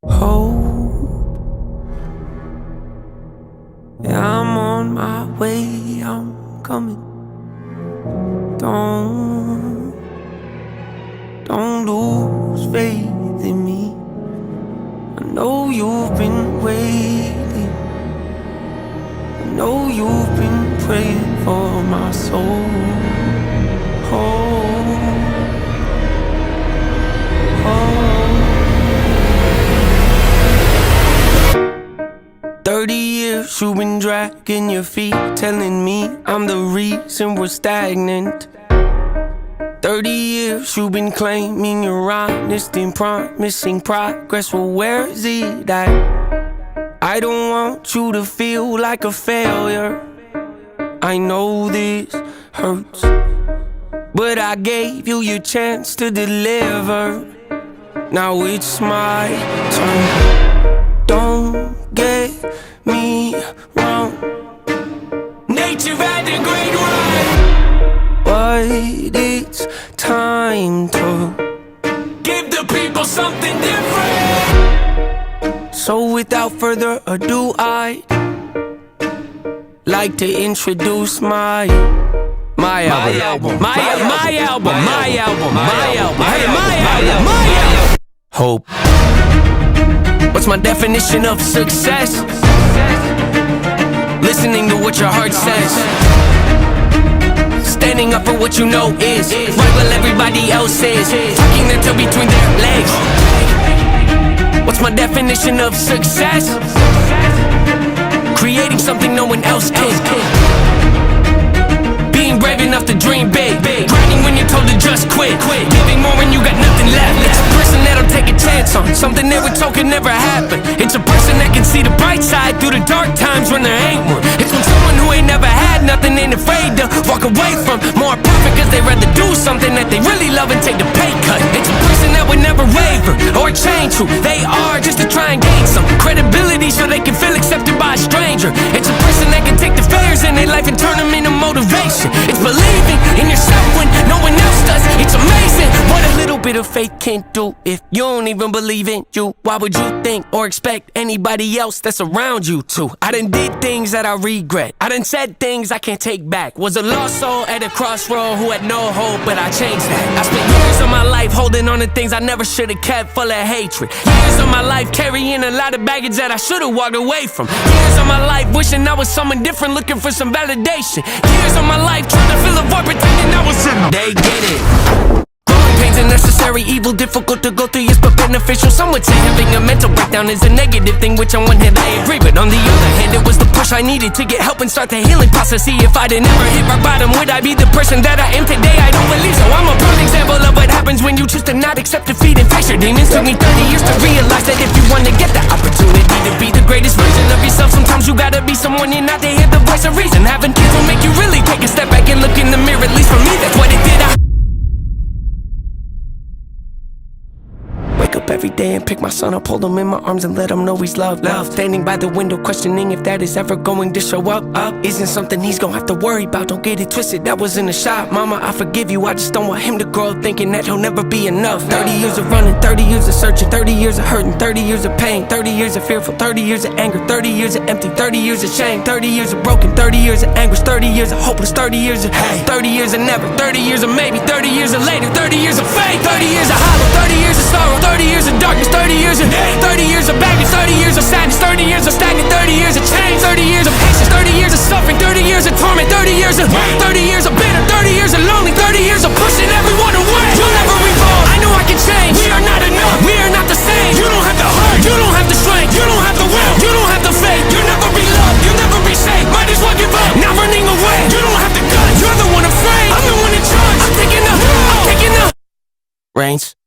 hope. Yeah, I'm on my way, I'm coming. Don't lose faith in me. I know you've been waiting. I know you've been praying for my soul. Hope. 30 years you've been dragging your feet, telling me I'm the reason we're stagnant. 30 years you've been claiming you're honest and promising progress. Well, where is it at? I don't want you to feel like a failure. I know this hurts, but I gave you your chance to deliver. Now it's my turn. Don't get me wrong, nature had a great run, but it's time to give the people something different. So without further ado, I'd like to introduce my album. Hope. What's my definition of success? Listening to what your heart says, standing up for what you know is right while everybody else is tucking their tail between their legs. What's my definition of success? Creating something no one else can. Being brave enough to dream big, grinding when you're told to just quit, giving more when you got nothing left. It's a person that'll take a chance on something they were told could never happen. It's a person that can see the bright side through the dark times when there ain't one. It's when someone who ain't never had nothing ain't afraid to walk away from more profit, cause they rather do something that they really love and take the pay cut. It's a person that would never waver or change who they are just to try and gain some credibility so they can feel accepted by a stranger. It's a person that can take the failures in their life and turn them into motivation. It's believing in yourself when no one else does. It's amazing what a little bit of faith can do. If you don't even believe in you, why would you think or expect anybody else that's around you to? I done did things that I regret. I done said things I can't take back. Was a lost soul at a crossroad who had no hope, but I changed that. I spent years of my life holding on to things I never should have kept, full of hatred. Years of my life carrying a lot of baggage that I should have walked away from. Years of my life wishing I was someone different, looking for some validation. Years of my life trying to fill a void, pretending I was in them. They get it. Growing pains a necessary evil, difficult to go through, yes, but beneficial. Some would say having a mental breakdown is a negative thing, which on one hand I agree, but on the other hand it was the push I needed to get help and start the healing process. See, if I'd never hit rock bottom, would I be the person that I am today? I don't believe so. I'm a prime example of what happens when you choose to not accept defeat and face your demons. Took me 30 years to realize that if you want to get the opportunity to be the greatest version of yourself, sometimes you gotta be someone you're not to hear the voice of reason. Having kids will make you really take a step back and look in the mirror. At least for me, that's what it did. Wake up every day and pick my son up, hold him in my arms and let him know he's loved. Standing by the window questioning if that is ever going to show up. Isn't something he's gonna have to worry about, don't get it twisted, that wasn't a shot. Mama, I forgive you, I just don't want him to grow up thinking that he'll never be enough. 30 years of running, 30 years of searching, 30 years of hurting, 30 years of pain, 30 years of fearful, 30 years of anger, 30 years of empty, 30 years of shame, 30 years of broken, 30 years of anguish, 30 years of hopeless, 30 years of hate, 30 years of never, 30 years of maybe, 30 years of later, 30 years of faith, 30 years of hollow, 30 years of sorrow, 30 years of darkness, 30 years of hate, 30 years of baggage, 30 years of sadness, 30 years of stagnant, 30 years of change, 30 years of patience, 30 years of suffering, 30 years of torment, 30 years of 30 years of bitter, 30 years of lonely, 30 years of pushing everyone away. You'll never evolve, I know I can change. We are not enough, we are not the same. You don't have the heart, you don't have the strength, you don't have the will, you don't have the faith. You'll never be loved, you'll never be safe. Might as well give up, not running away. You don't have the guts, you're the one afraid. I'm the one in charge, I'm taking the reins.